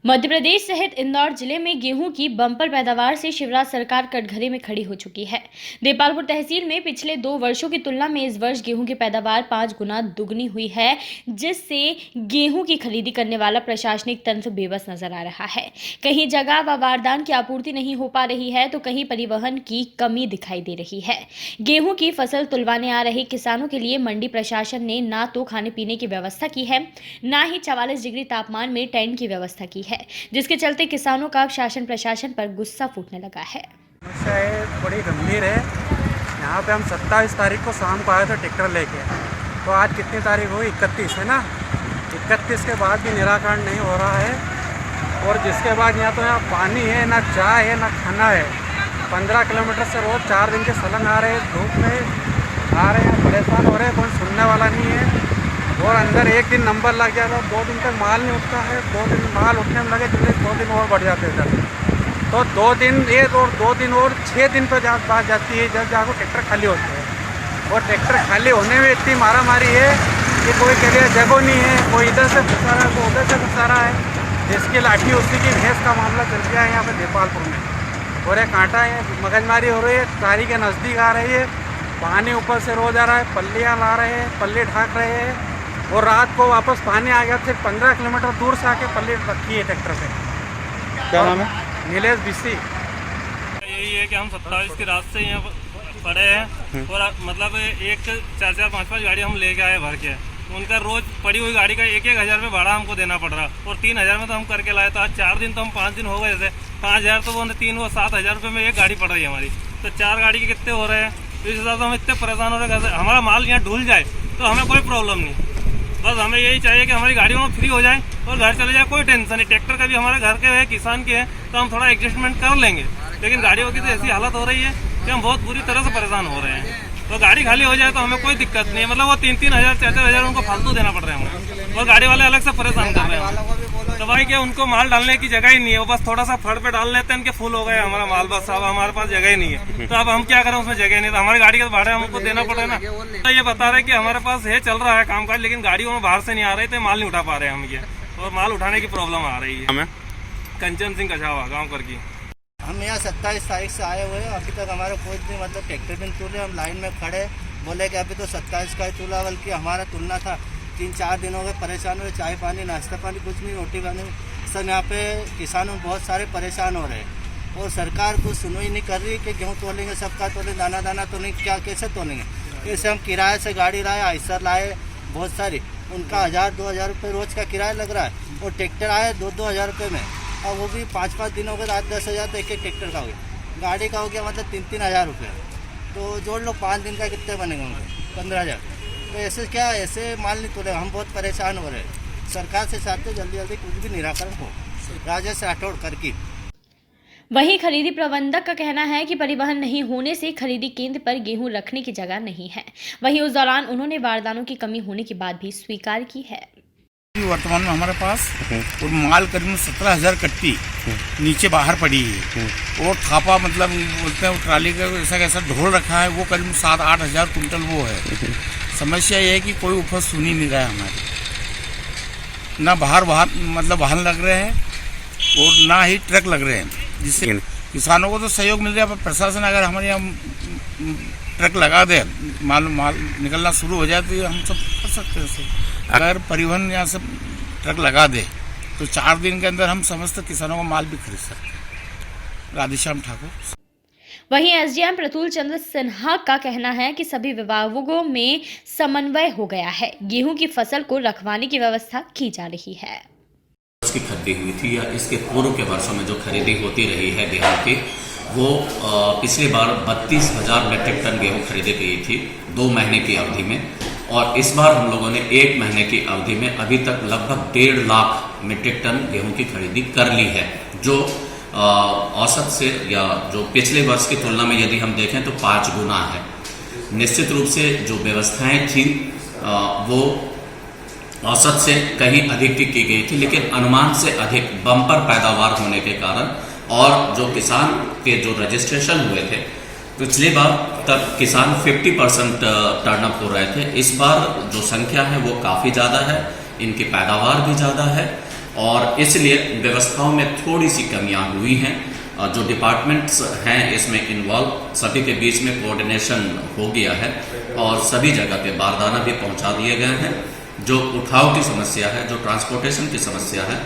मध्य प्रदेश सहित इंदौर जिले में गेहूं की बम्पर पैदावार से शिवराज सरकार कटघरे में खड़ी हो चुकी है। देपालपुर तहसील में पिछले 2 वर्षों की तुलना में इस वर्ष गेहूं की पैदावार 5 गुना दुगनी हुई है, जिससे गेहूं की खरीदी करने वाला प्रशासनिक तंत्र बेबस नजर आ रहा है। कहीं जगह व बारदान की आपूर्ति नहीं हो पा रही है तो कहीं परिवहन की कमी दिखाई दे रही है। गेहूं की फसल तुलवाने आ रहे किसानों के लिए मंडी प्रशासन ने ना तो खाने पीने की व्यवस्था की है, ना ही 44 डिग्री तापमान में टेंट की व्यवस्था की है, जिसके चलते किसानों का शासन प्रशासन पर गुस्सा फूटने लगा है। समस्या बड़ी गंभीर है। यहाँ पे हम 27 तारीख को शाम को आए थे ट्रैक्टर लेके, तो आज कितनी तारीख हुई? 31 है ना। 31 के बाद भी निराकरण नहीं हो रहा है। और जिसके बाद यहाँ तो यहाँ पानी है, ना चाय है, ना खाना है। 15 किलोमीटर से रोज़ 4 दिन के सलन आ रहे हैं, धूप में आ रहे हैं, परेशान हो रहे हैं, कोई सुनने वाला नहीं है। और अंदर एक दिन नंबर लग जाता है, 2 दिन तक माल नहीं उठता है। 2 दिन माल उठने में लगे जितने 2 दिन और बढ़ जाते हैं सर। तो 2 दिन एक और 2 दिन और 6 दिन पर बात जाती है जब जाकर ट्रैक्टर खाली होते हैं। और ट्रैक्टर खाली होने में इतनी मारा मारी है कि कोई कह रहा जगह नहीं है, कोई इधर से फंसा रहा है, कोई उधर से फंसा रहा है। जिसकी लाठी उसी की भैंस का मामला चल गया है यहाँ पर देपालपुर में। और एक कांटा है, मगजमारी हो रही है, तारीख के नज़दीक आ रही है, पानी ऊपर से रोज आ रहा है, पल्लियाँ ला रहे हैं, पल्ली ढाक रहे हैं। और रात को वापस पानी आ गया, सिर्फ 15 किलोमीटर दूर से आके पल्ली रखी है ट्रैक्टर पे। क्या नाम है? नीलेश बिस्सी। यही है कि हम 27 की रात से यहाँ पड़े हैं और मतलब एक 4-4, 5-5 गाड़ी हम लेके आए भर के। उनका रोज पड़ी हुई गाड़ी का 1-1 हज़ार रुपये भाड़ा हमको देना पड़ रहा और 3 हज़ार में तो हम करके लाए। तो आज 4 दिन तो हम 5 दिन हो गए थे, 5 हज़ार तो वो 3 वो 7 हज़ार रुपये में एक गाड़ी पड़ रही है हमारी। तो 4 गाड़ी के कितने हो रहे हैं? इस हिसाब से हम इतने परेशान हो रहे हैं। हमारा माल यहाँ ढुल जाए तो हमें कोई प्रॉब्लम नहीं, बस हमें यही चाहिए कि हमारी गाड़ियों में फ्री हो जाए और घर चले जाए, कोई टेंशन नहीं। ट्रैक्टर का भी हमारे घर के है, किसान के हैं, तो हम थोड़ा एडजस्टमेंट कर लेंगे। लेकिन गाड़ियों की तो ऐसी हालत हो रही है कि हम बहुत बुरी तरह से परेशान हो रहे हैं। तो गाड़ी खाली हो जाए तो हमें कोई दिक्कत नहीं है, मतलब वो 3-3 हज़ार 4-4 हज़ार उनको फालतू देना पड़ रहा है हमें, और गाड़ी वाले अलग से परेशान कर रहे हैं। तो भाई क्या उनको माल डालने की जगह ही नहीं है, वो बस थोड़ा सा फड़ पे डाल लेते हैं, इनके फुल हो गए हमारा माल, बस अब हमारे पास जगह ही नहीं है। तो अब हम क्या करें, उसमें जगह नहीं, तो हमारी गाड़ी का भाड़ा हमको देना पड़े ना। तो ये बता रहे कि हमारे पास है, चल रहा है कामकाज, लेकिन गाड़ियों में बाहर से नहीं आ रहे थे, माल नहीं उठा पा रहे हम ये, और माल उठाने की प्रॉब्लम आ रही है। कंचन सिंह कछावा गाँव कर की। हम यहाँ 27 तारीख से आए हुए हैं, अभी तक हमारा कोई भी मतलब ट्रैक्टर भी नहीं तुले। हम लाइन में खड़े, बोले कि अभी तो 27 का ही तुला, बल्कि हमारा तुलना था। 3-4 दिन हो गए परेशान हुए, चाय पानी नाश्ता पानी कुछ नहीं, रोटी पानी सब। यहाँ पे किसानों बहुत सारे परेशान हो रहे हैं और सरकार कुछ सुनवाई नहीं कर रही कि गेहूँ तोलेंगे, सबका तोलेंगे, दाना दाना तोलेंगे, क्या कैसे तोलेंगे। जैसे हम किराए से गाड़ी लाए, आइसर लाए बहुत सारी, उनका 1000-2 हज़ार रुपये रोज़ का किराया लग रहा है। और ट्रैक्टर आए 2-2 हज़ार रुपये में, और वो भी 5-5 दिन हो गए, 8-10 हज़ार तो एक ट्रैक्टर का हो गया। गाड़ी का हो गया मतलब 3-3 हज़ार रुपये, तो जोड़ लो 5 दिन का कितने बनेंगे होंगे? 15 हज़ार। तो ऐसे क्या, ऐसे माल नहीं तोले, हम बहुत परेशान हो रहे हैं। सरकार से चाहते जल्दी जल्दी कुछ भी निराकरण हो। राजेश राठौड़ करकी। वहीं खरीदी प्रबंधक का कहना है कि परिवहन नहीं होने से खरीदी केंद्र पर गेहूं रखने की जगह नहीं है। वहीं उस दौरान उन्होंने बारदानों की कमी होने की बात भी स्वीकार की है। वर्तमान में हमारे पास और माल करीब 17,000 कट्टी नीचे बाहर पड़ी है, और थापा मतलब बोलते हैं ट्राली का ऐसा कैसा ढोल रखा है, वो करीब 7-8 हज़ार कुंटल वो है। समस्या ये है कि कोई ऊपर सुन ही नहीं रहा है हमारे, ना बाहर मतलब वाहन लग रहे हैं और ना ही ट्रक लग रहे हैं, जिससे किसानों को तो सहयोग मिल रहा है। पर प्रशासन अगर हमारे यहाँ ट्रक लगा दे, माल निकलना शुरू हो जाए तो हम सब कर सकते हैं। अगर परिवहन यहाँ से ट्रक लगा दे तो 4 दिन के अंदर हम समस्त किसानों का माल भी खरीद सकते हैं। राधेश्याम ठाकुर। वहीं एसडीएम प्रतुल चंद्र सिन्हा का कहना है कि सभी विभागों में समन्वय हो गया है, गेहूं की फसल को रखवाने की व्यवस्था की जा रही है। की खरीदी हुई थी या इसके पूर्व के वर्षों में जो खरीदी होती रही है गेहूं की, वो पिछली बार 32,000 मेट्रिक टन गेहूं खरीदी गई थी 2 महीने की अवधि में, और इस बार हम लोगों ने 1 महीने की अवधि में अभी तक लगभग 1.5 लाख मेट्रिक टन गेहूं की खरीदी कर ली है, जो औसत से या जो पिछले वर्ष की तुलना में यदि हम देखें तो 5 गुना है। निश्चित रूप से जो व्यवस्थाएं थी वो औसत से कहीं अधिक की गई थी, लेकिन अनुमान से अधिक बम्पर पैदावार होने के कारण और जो किसान के जो रजिस्ट्रेशन हुए थे, पिछली बार तक किसान 50% टर्नअप हो रहे थे। इस बार जो संख्या है वो काफ़ी ज़्यादा है, इनकी पैदावार भी ज़्यादा है और इसलिए व्यवस्थाओं में थोड़ी सी कमियां हुई हैं। जो डिपार्टमेंट्स हैं इसमें इन्वॉल्व, सभी के बीच में कोऑर्डिनेशन हो गया है और सभी जगह पे बारदाना भी पहुंचा दिए गए हैं। जो उठाव की समस्या है, जो ट्रांसपोर्टेशन की समस्या है,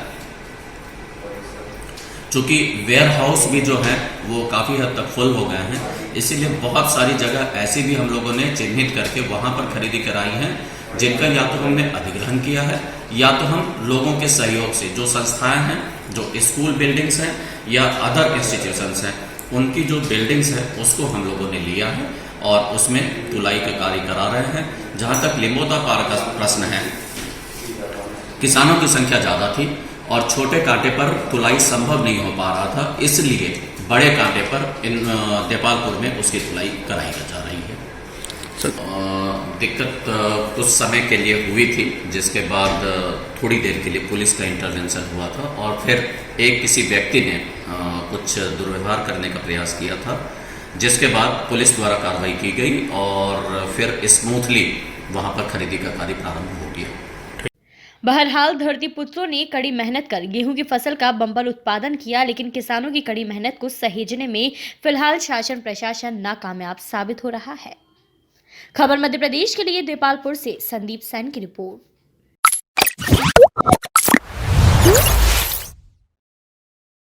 चूँकि वेयर हाउस भी जो है वो काफ़ी हद तक फुल हो गए हैं, इसीलिए बहुत सारी जगह ऐसी भी हम लोगों ने चिन्हित करके वहाँ पर खरीदी कराई है, जिनका या तो हमने अधिग्रहण किया है या तो हम लोगों के सहयोग से, जो संस्थाएं हैं, जो स्कूल बिल्डिंग्स हैं या अदर इंस्टीट्यूशंस हैं, उनकी जो बिल्डिंग्स है उसको हम लोगों ने लिया है और उसमें तुलाई का कार्य करा रहे हैं। जहाँ तक लिम्बोदा पार का प्रश्न है, किसानों की संख्या ज़्यादा थी और छोटे कांटे पर तुलाई संभव नहीं हो पा रहा था, इसलिए बड़े कांटे पर इन देपालपुर में उसकी तुलाई कराई जा रही है। दिक्कत कुछ समय के लिए हुई थी, जिसके बाद थोड़ी देर के लिए पुलिस का इंटरवेंशन हुआ था और फिर किसी व्यक्ति ने कुछ दुर्व्यवहार करने का प्रयास किया था, जिसके बाद पुलिस द्वारा कार्रवाई की गई और फिर स्मूथली वहाँ पर खरीदी का कार्य प्रारंभ हो गया। बहरहाल धरतीपुत्रों ने कड़ी मेहनत कर गेहूं की फसल का बम्पर उत्पादन किया, लेकिन किसानों की कड़ी मेहनत को सहेजने में फिलहाल शासन प्रशासन नाकामयाब साबित हो रहा है। खबर मध्य प्रदेश के लिए देपालपुर से संदीप सैन की रिपोर्ट।